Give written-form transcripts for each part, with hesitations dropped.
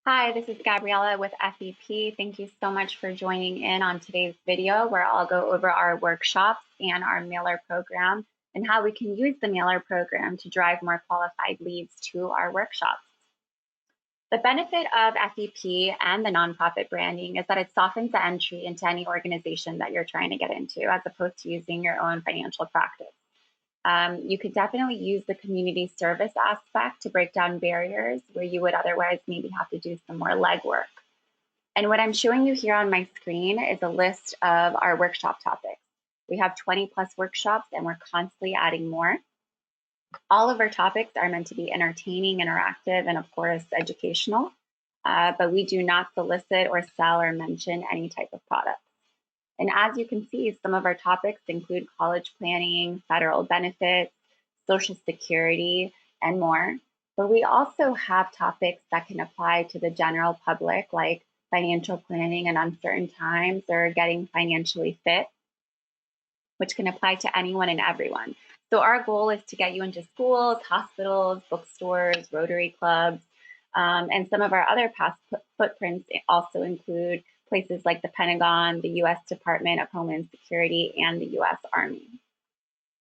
Hi, this is Gabriella with FEP. Thank you so much for joining in on today's video where I'll go over our workshops and our mailer program and how we can use the mailer program to drive more qualified leads to our workshops. The benefit of FEP and the nonprofit branding is that it softens the entry into any organization that you're trying to get into as opposed to using your own financial practice. You could definitely use the community service aspect to break down barriers where you would otherwise maybe have to do some more legwork. And what I'm showing you here on my screen is a list of our workshop topics. We have 20 plus workshops and we're constantly adding more. All of our topics are meant to be entertaining, interactive, and of course, educational, but we do not solicit or sell or mention any type of product. And as you can see, some of our topics include college planning, federal benefits, Social Security, and more. But we also have topics that can apply to the general public, like financial planning in uncertain times or getting financially fit, which can apply to anyone and everyone. So our goal is to get you into schools, hospitals, bookstores, Rotary clubs, and some of our other past footprints also include places like the Pentagon, the U.S. Department of Homeland Security, and the U.S. Army.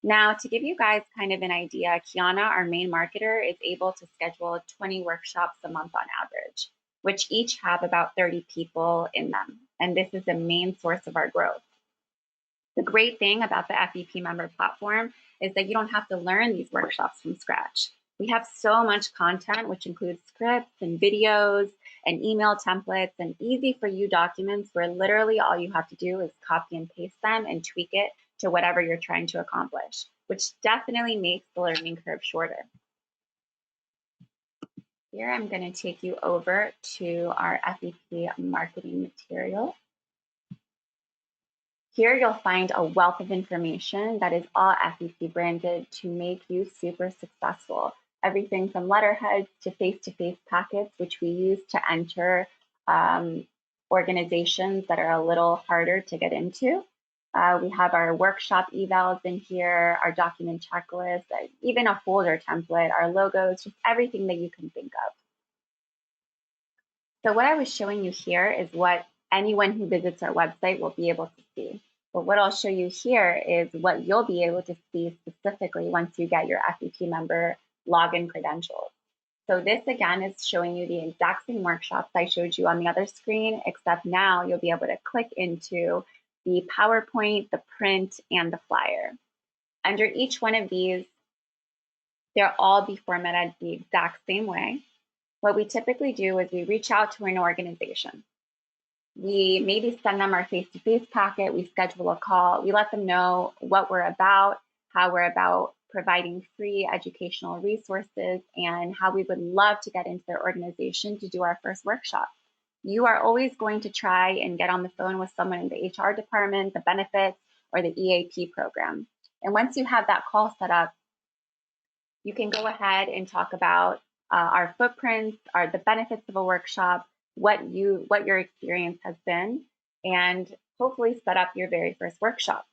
Now, to give you guys kind of an idea, Kiana, our main marketer, is able to schedule 20 workshops a month on average, which each have about 30 people in them. And this is the main source of our growth. The great thing about the FEP member platform is that you don't have to learn these workshops from scratch. We have so much content, which includes scripts and videos and email templates and easy for you documents where literally all you have to do is copy and paste them and tweak it to whatever you're trying to accomplish, which definitely makes the learning curve shorter. Here, I'm going to take you over to our FEP marketing material. Here you'll find a wealth of information that is all FEP branded to make you super successful. Everything from letterheads to face-to-face packets, which we use to enter organizations that are a little harder to get into. We have our workshop evals in here, our document checklist, even a folder template, our logos, just everything that you can think of. So what I was showing you here is what anyone who visits our website will be able to see. But what I'll show you here is what you'll be able to see specifically once you get your FEP member login credentials. So this again is showing you the exact same workshops I showed you on the other screen, except now you'll be able to click into the PowerPoint, the print, and the flyer. Under each one of these, they'll all be formatted the exact same way. What we typically do is we reach out to an organization. We maybe send them our face-to-face packet, we schedule a call, we let them know what we're about, how we're about providing free educational resources, and how we would love to get into their organization to do our first workshop. You are always going to try and get on the phone with someone in the HR department, the benefits, or the EAP program. And once you have that call set up, you can go ahead and talk about our footprints, the benefits of a workshop, what your experience has been, and hopefully set up your very first workshop.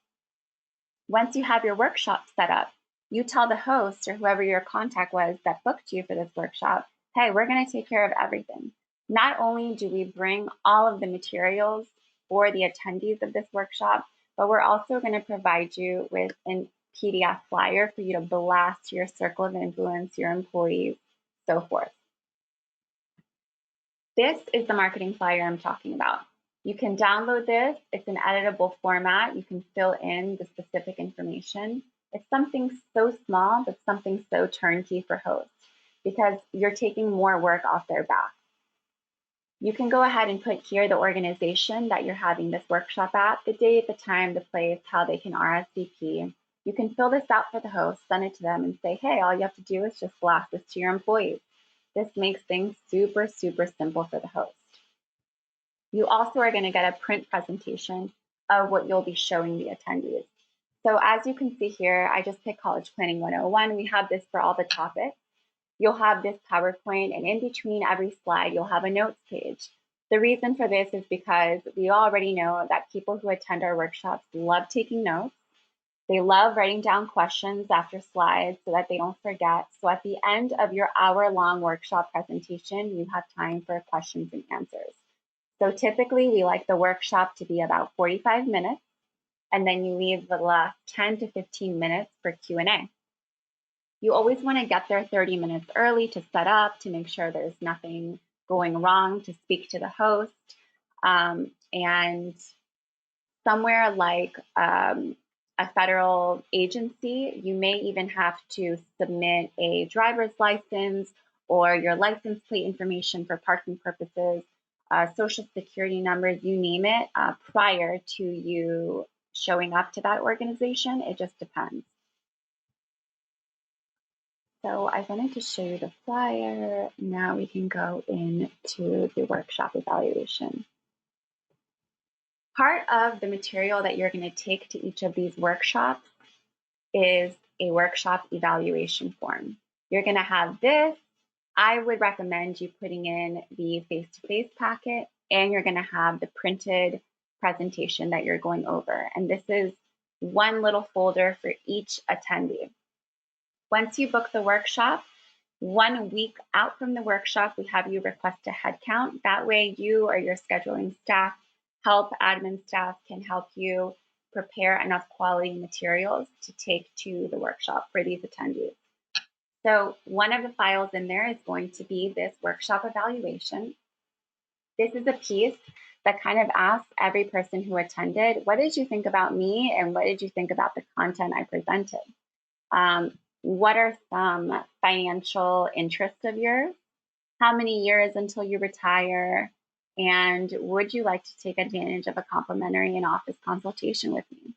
Once you have your workshop set up, you tell the host or whoever your contact was that booked you for this workshop, hey, we're going to take care of everything. Not only do we bring all of the materials for the attendees of this workshop, but we're also going to provide you with a PDF flyer for you to blast to your circle of influence, your employees, so forth. This is the marketing flyer I'm talking about. You can download this. It's an editable format. You can fill in the specific information. It's something so small, but something so turnkey for hosts because you're taking more work off their back. You can go ahead and put here the organization that you're having this workshop at, the date, the time, the place, how they can RSVP. You can fill this out for the host, send it to them, and say, hey, all you have to do is just blast this to your employees. This makes things super, super simple for the host. You also are going to get a print presentation of what you'll be showing the attendees. So as you can see here, I just picked College Planning 101. We have this for all the topics. You'll have this PowerPoint, and in between every slide, you'll have a notes page. The reason for this is because we already know that people who attend our workshops love taking notes. They love writing down questions after slides so that they don't forget. So at the end of your hour-long workshop presentation, you have time for questions and answers. So typically we like the workshop to be about 45 minutes, and then you leave the last 10 to 15 minutes for Q&A. You always want to get there 30 minutes early to set up, to make sure there's nothing going wrong, to speak to the host. And somewhere like a federal agency, you may even have to submit a driver's license or your license plate information for parking purposes, social security numbers, you name it, prior to you showing up to that organization. It just depends. So I wanted to show you the flyer. Now we can go into the workshop evaluation. Part of the material that you're going to take to each of these workshops is a workshop evaluation form. You're going to have this. I would recommend you putting in the face-to-face packet, and you're going to have the printed presentation that you're going over. And this is one little folder for each attendee. Once you book the workshop, 1 week out from the workshop, we have you request a head count. That way you or your scheduling staff, admin staff can help you prepare enough quality materials to take to the workshop for these attendees. So one of the files in there is going to be this workshop evaluation. This is a piece that kind of asks every person who attended, what did you think about me and what did you think about the content I presented? What are some financial interests of yours? How many years until you retire? And would you like to take advantage of a complimentary in-office consultation with me?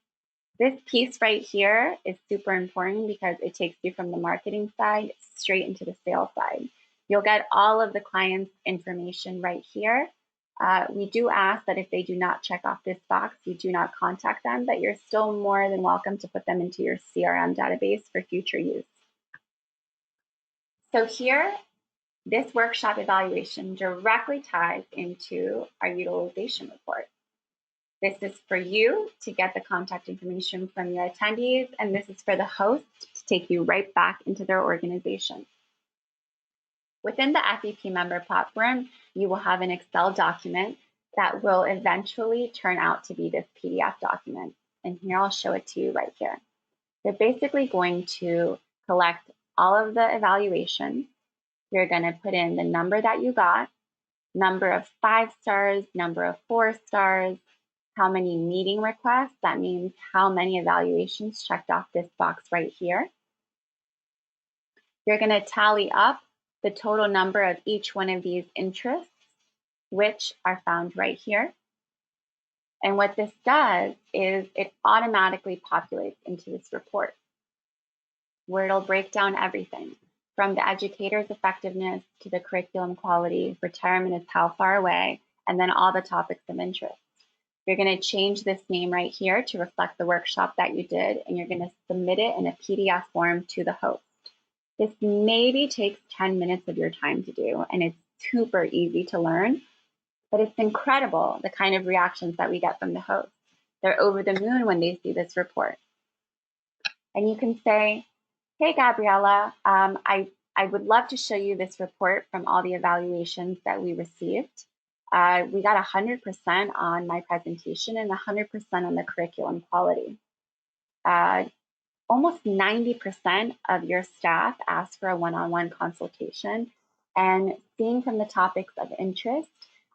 This piece right here is super important because it takes you from the marketing side straight into the sales side. You'll get all of the client's information right here. We do ask that if they do not check off this box, you do not contact them, but you're still more than welcome to put them into your CRM database for future use. So here, this workshop evaluation directly ties into our utilization report. This is for you to get the contact information from your attendees, and this is for the host to take you right back into their organization. Within the FEP member platform, you will have an Excel document that will eventually turn out to be this PDF document. And here I'll show it to you right here. They're basically going to collect all of the evaluations. You're going to put in the number that you got, number of 5 stars, number of 4 stars, how many meeting requests, that means how many evaluations checked off this box right here. You're going to tally up the total number of each one of these interests, which are found right here. And what this does is it automatically populates into this report, where it'll break down everything from the educator's effectiveness to the curriculum quality, retirement is how far away, and then all the topics of interest. You're going to change this name right here to reflect the workshop that you did, and you're going to submit it in a PDF form to the host. This maybe takes 10 minutes of your time to do, and it's super easy to learn, but it's incredible the kind of reactions that we get from the host. They're over the moon when they see this report. And you can say, hey, Gabriella, I would love to show you this report from all the evaluations that we received. We got 100% on my presentation and 100% on the curriculum quality. Almost 90% of your staff asked for a one-on-one consultation. And seeing from the topics of interest,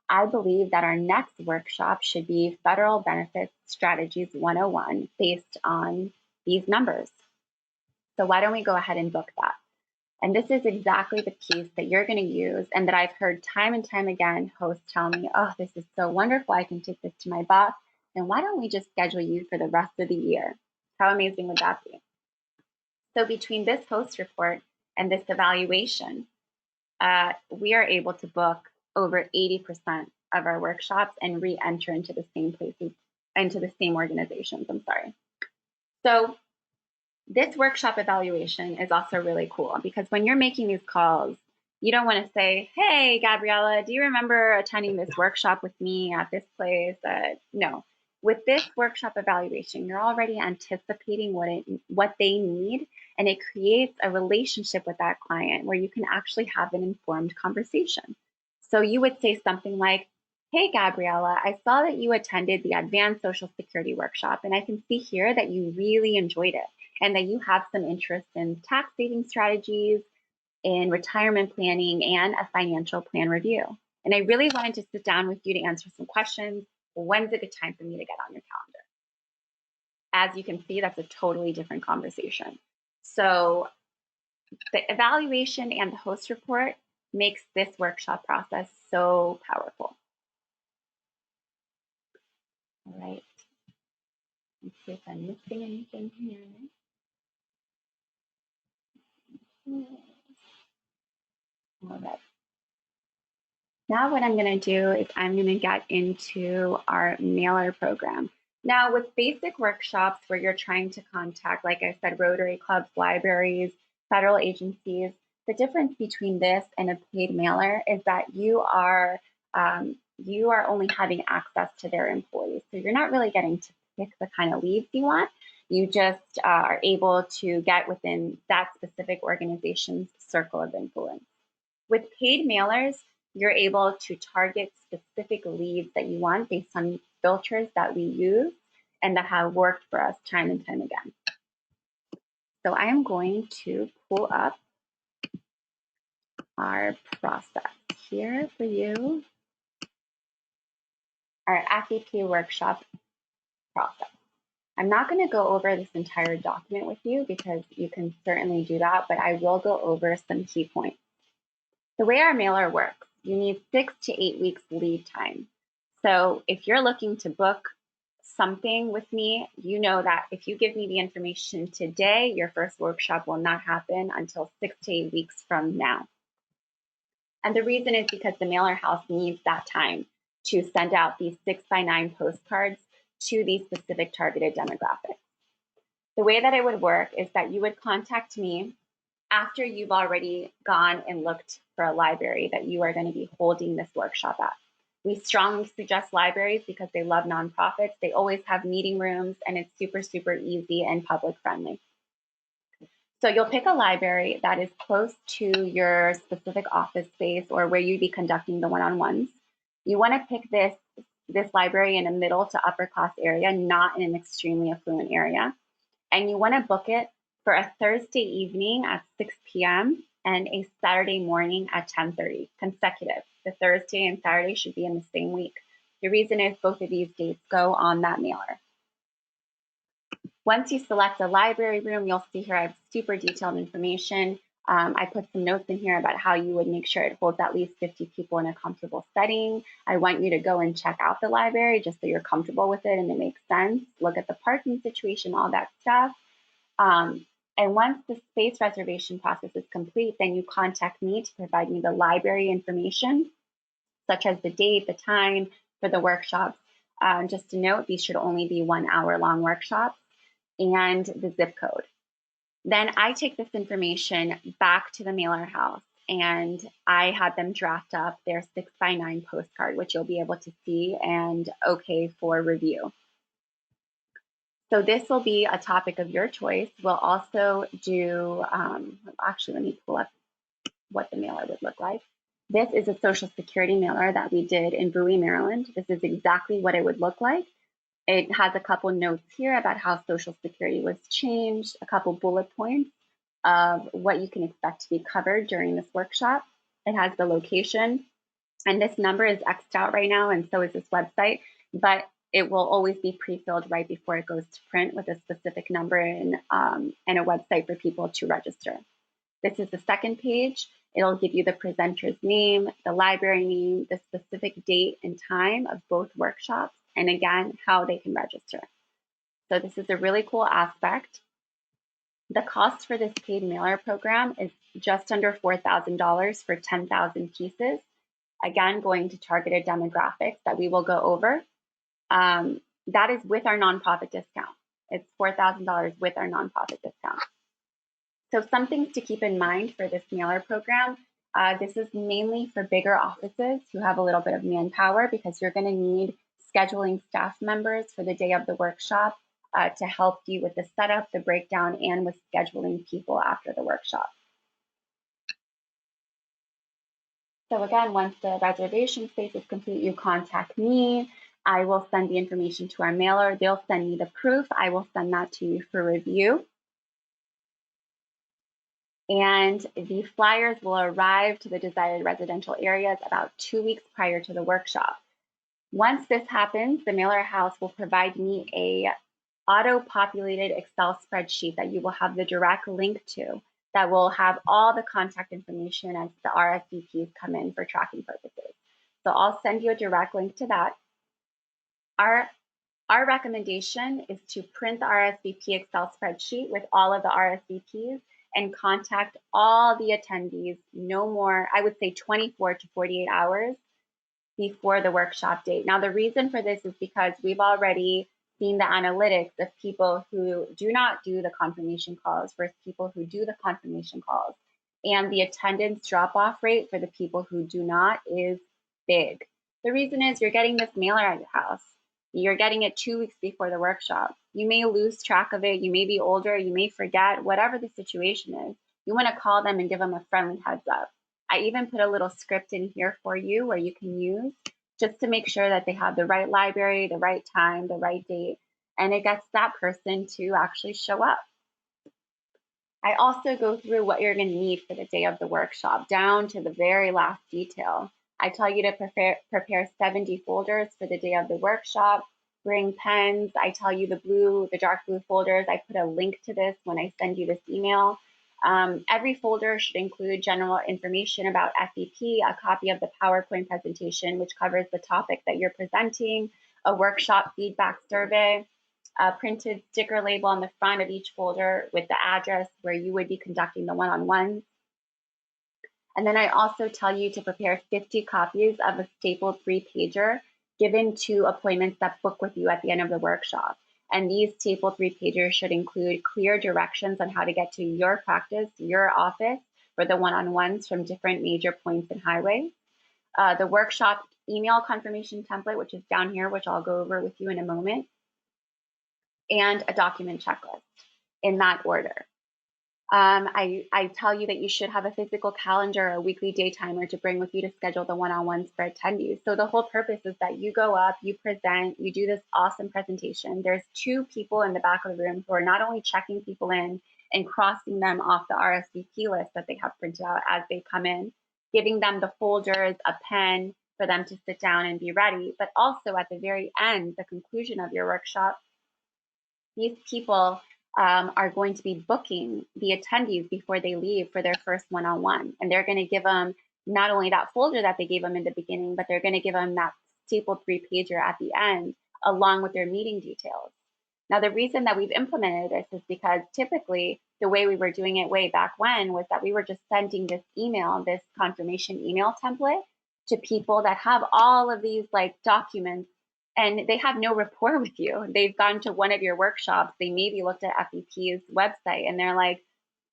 I believe that our next workshop should be Federal Benefits Strategies 101 based on these numbers. So why don't we go ahead and book that? And this is exactly the piece that you're going to use and that I've heard time and time again hosts tell me, oh, this is so wonderful. I can take this to my boss. And why don't we just schedule you for the rest of the year? How amazing would that be? So between this host report and this evaluation, we are able to book over 80% of our workshops and re-enter into the same places, into the same organizations, So this workshop evaluation is also really cool because when you're making these calls, you don't want to say, hey, Gabriella, do you remember attending this workshop with me at this place? No, With this workshop evaluation, you're already anticipating what they need, and it creates a relationship with that client where you can actually have an informed conversation. So you would say something like, "Hey, Gabriella, I saw that you attended the Advanced Social Security workshop, and I can see here that you really enjoyed it and that you have some interest in tax saving strategies, in retirement planning, and a financial plan review. And I really wanted to sit down with you to answer some questions. When's a good time for me to get on your calendar?" As you can see, that's a totally different conversation. So the evaluation and the host report makes this workshop process so powerful. All right. Let's see if I'm missing anything here. All right. Now what I'm going to do is I'm going to get into our mailer program. Now with basic workshops where you're trying to contact, like I said, Rotary clubs, libraries, federal agencies, the difference between this and a paid mailer is that you are only having access to their employees. So you're not really getting to pick the kind of leads you want. You just are able to get within that specific organization's circle of influence. With paid mailers, you're able to target specific leads that you want based on filters that we use and that have worked for us time and time again. So I am going to pull up our process here for you, our FEP workshop process. I'm not going to go over this entire document with you because you can certainly do that, but I will go over some key points. The way our mailer works, you need 6 to 8 weeks lead time. So if you're looking to book something with me, you know that if you give me the information today, your first workshop will not happen until 6 to 8 weeks from now. And the reason is because the mailer house needs that time to send out these 6x9 postcards to these specific targeted demographics. The way that it would work is that you would contact me after you've already gone and looked for a library that you are going to be holding this workshop at. We strongly suggest libraries because they love nonprofits. They always have meeting rooms and it's super, super easy and public friendly. So you'll pick a library that is close to your specific office space or where you'd be conducting the one-on-ones. You want to pick this library in a middle to upper class area, not in an extremely affluent area. And you want to book it for a Thursday evening at 6 p.m. and a Saturday morning at 10:30, consecutive. The Thursday and Saturday should be in the same week. The reason is both of these dates go on that mailer. Once you select a library room, you'll see here I have super detailed information. I put some notes in here about how you would make sure it holds at least 50 people in a comfortable setting. I want you to go and check out the library just so you're comfortable with it and it makes sense. Look at the parking situation, all that stuff. And once the space reservation process is complete, then you contact me to provide me the library information, such as the date, the time for the workshops. Just to note, these should only be 1 hour long workshops, and the zip code. Then I take this information back to the mailer house and I had them draft up their 6x9 postcard, which you'll be able to see and okay for review. So this will be a topic of your choice. We'll also do, actually, let me pull up what the mailer would look like. This is a Social Security mailer that we did in Bowie, Maryland. This is exactly what it would look like. It has a couple notes here about how Social Security was changed, a couple bullet points of what you can expect to be covered during this workshop. It has the location, and this number is X'd out right now, and so is this website, but it will always be pre-filled right before it goes to print with a specific number and a website for people to register. This is the second page. It'll give you the presenter's name, the library name, the specific date and time of both workshops, and again, how they can register. So this is a really cool aspect. The cost for this paid mailer program is just under $4,000 for 10,000 pieces. Again, going to targeted demographics that we will go over. That is with our nonprofit discount. It's $4,000 with our nonprofit discount. So some things to keep in mind for this mailer program. This is mainly for bigger offices who have a little bit of manpower because you're going to need scheduling staff members for the day of the workshop to help you with the setup, the breakdown, and with scheduling people after the workshop. So again, once the reservation space is complete, you contact me. I will send the information to our mailer. They'll send me the proof. I will send that to you for review. And the flyers will arrive to the desired residential areas about 2 weeks prior to the workshop. Once this happens, the mailer house will provide me a auto-populated Excel spreadsheet that you will have the direct link to that will have all the contact information as the RSVPs come in for tracking purposes. So I'll send you a direct link to that. Our recommendation is to print the RSVP Excel spreadsheet with all of the RSVPs and contact all the attendees no more, I would say 24 to 48 hours before the workshop date. Now, the reason for this is because we've already seen the analytics of people who do not do the confirmation calls versus people who do the confirmation calls. And the attendance drop-off rate for the people who do not is big. The reason is you're getting this mailer at your house. You're getting it 2 weeks before the workshop. You may lose track of it. You may be older. You may forget. Whatever the situation is, you want to call them and give them a friendly heads up. I even put a little script in here for you where you can use just to make sure that they have the right library, the right time, the right date, and it gets that person to actually show up. I also go through what you're going to need for the day of the workshop, down to the very last detail. I tell you to prepare 70 folders for the day of the workshop. Bring pens. I tell you the dark blue folders. I put a link to this when I send you this email. Every folder should include general information about FEP, a copy of the PowerPoint presentation, which covers the topic that you're presenting, a workshop feedback survey, a printed sticker label on the front of each folder with the address where you would be conducting the one-on-ones. And then I also tell you to prepare 50 copies of a stapled 3-pager given to appointments that book with you at the end of the workshop. And these stapled 3-pagers should include clear directions on how to get to your practice, your office, for the one-on-ones from different major points and highways. The workshop email confirmation template, which is down here, which I'll go over with you in a moment, and a document checklist in that order. I tell you that you should have a physical calendar, a weekly day timer to bring with you to schedule the one-on-ones for attendees. So the whole purpose is that you go up, you present, you do this awesome presentation. There's 2 people in the back of the room who are not only checking people in and crossing them off the RSVP list that they have printed out as they come in, giving them the folders, a pen for them to sit down and be ready, but also at the very end, the conclusion of your workshop, these people are going to be booking the attendees before they leave for their first one-on-one. And they're going to give them not only that folder that they gave them in the beginning, but they're going to give them that stapled 3-pager at the end, along with their meeting details. Now, the reason that we've implemented this is because typically the way we were doing it way back when was that we were just sending this email, this confirmation email template to people that have all of these documents, and they have no rapport with you. They've gone to one of your workshops. They maybe looked at FEP's website and they're like,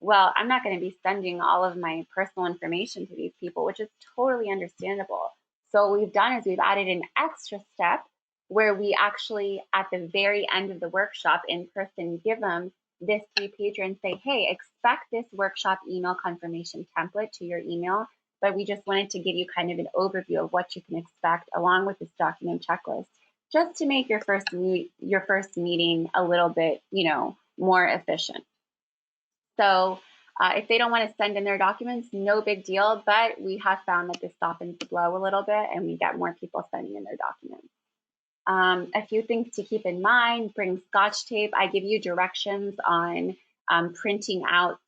well, I'm not going to be sending all of my personal information to these people, which is totally understandable. So what we've done is we've added an extra step where we actually, at the very end of the workshop in person, give them this 3-pager and say, hey, expect this workshop email confirmation template to your email. But we just wanted to give you kind of an overview of what you can expect along with this document checklist, just to make your first meeting a little bit, more efficient. So if they don't want to send in their documents, no big deal, but we have found that this softens the blow a little bit and we get more people sending in their documents. A few things to keep in mind: bring Scotch tape. I give you directions on printing out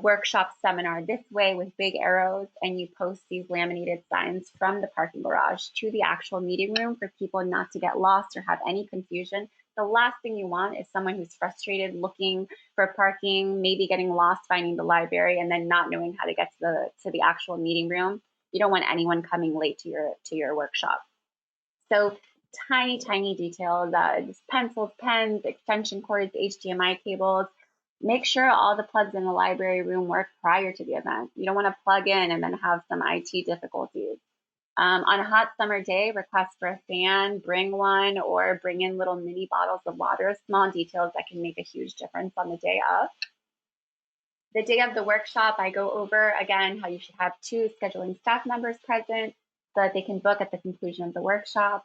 workshop seminar this way with big arrows, and you post these laminated signs from the parking garage to the actual meeting room for people not to get lost or have any confusion. The last thing you want is someone who's frustrated looking for parking, maybe getting lost finding the library, and then not knowing how to get to the actual meeting room. You don't want anyone coming late to your workshop. So tiny details, pencils, pens, extension cords, HDMI cables. Make sure all the plugs in the library room work prior to the event. You don't want to plug in and then have some IT difficulties. On a hot summer day, request for a fan, bring one, or bring in little mini bottles of water, small details that can make a huge difference on the day of. The day of the workshop, I go over again how you should have 2 scheduling staff members present so that they can book at the conclusion of the workshop.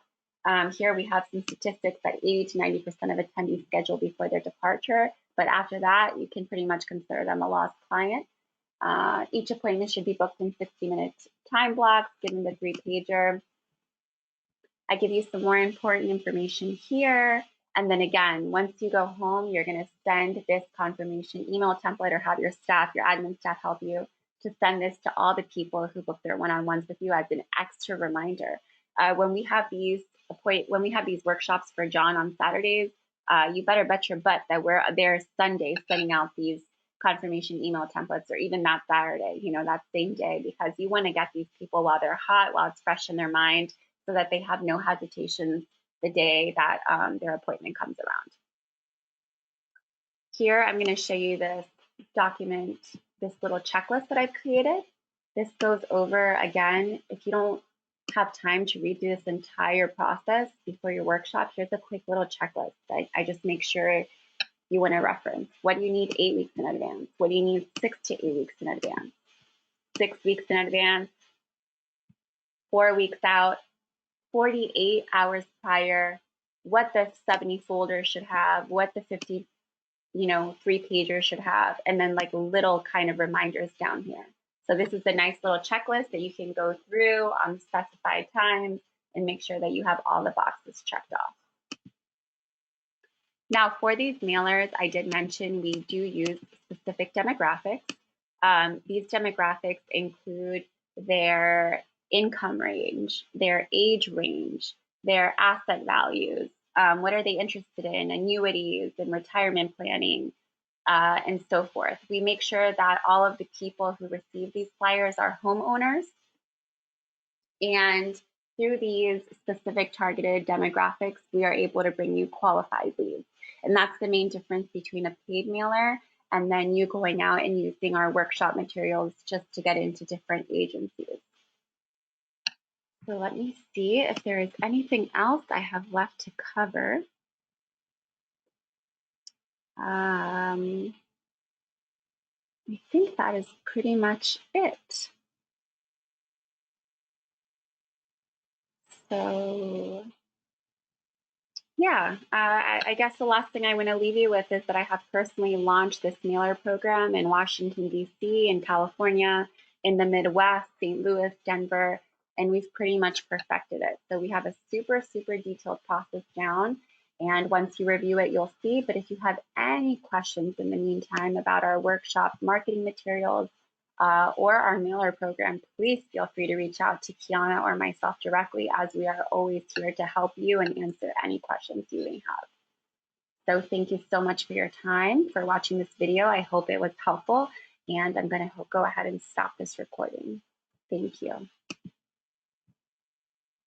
Here we have some statistics that 80 to 90% of attendees schedule before their departure, but after that, you can pretty much consider them a lost client. Each appointment should be booked in 60-minute time blocks, given the 3-pager. I give you some more important information here. And then again, once you go home, you're going to send this confirmation email template or have your staff, your admin staff help you to send this to all the people who book their one-on-ones with you as an extra reminder. When we have these workshops for John on Saturdays, you better bet your butt that we're there Sunday sending out these confirmation email templates, or even that Saturday, that same day, because you want to get these people while they're hot, while it's fresh in their mind, so that they have no hesitations the day that their appointment comes around. Here, I'm going to show you this document, this little checklist that I've created. This goes over, again, if you don't have time to read through this entire process before your workshop, here's a quick little checklist. I just make sure you want to reference. What do you need 8 weeks in advance? What do you need 6 to 8 weeks in advance? 6 weeks in advance, 4 weeks out, 48 hours prior, what the 70 folder should have, what the 50, 3-pager should have, and then like little kind of reminders down here. So this is a nice little checklist that you can go through on specified times and make sure that you have all the boxes checked off. Now for these mailers, I did mention we do use specific demographics. These demographics include their income range, their age range, their asset values, what are they interested in, annuities and retirement planning, and so forth. We make sure that all of the people who receive these flyers are homeowners, and through these specific targeted demographics, we are able to bring you qualified leads. And that's the main difference between a paid mailer and then you going out and using our workshop materials just to get into different agencies. So let me see if there is anything else I have left to cover. I think that is pretty much it. So yeah, I guess the last thing I want to leave you with is that I have personally launched this mailer program in Washington, D.C., in California, in the Midwest, St. Louis, Denver, and we've pretty much perfected it. So we have a super, super detailed process down. And once you review it, you'll see. But if you have any questions in the meantime about our workshop marketing materials, or our mailer program, please feel free to reach out to Kiana or myself directly, as we are always here to help you and answer any questions you may have. So thank you so much for your time, for watching this video. I hope it was helpful, and I'm going to go ahead and stop this recording. Thank you.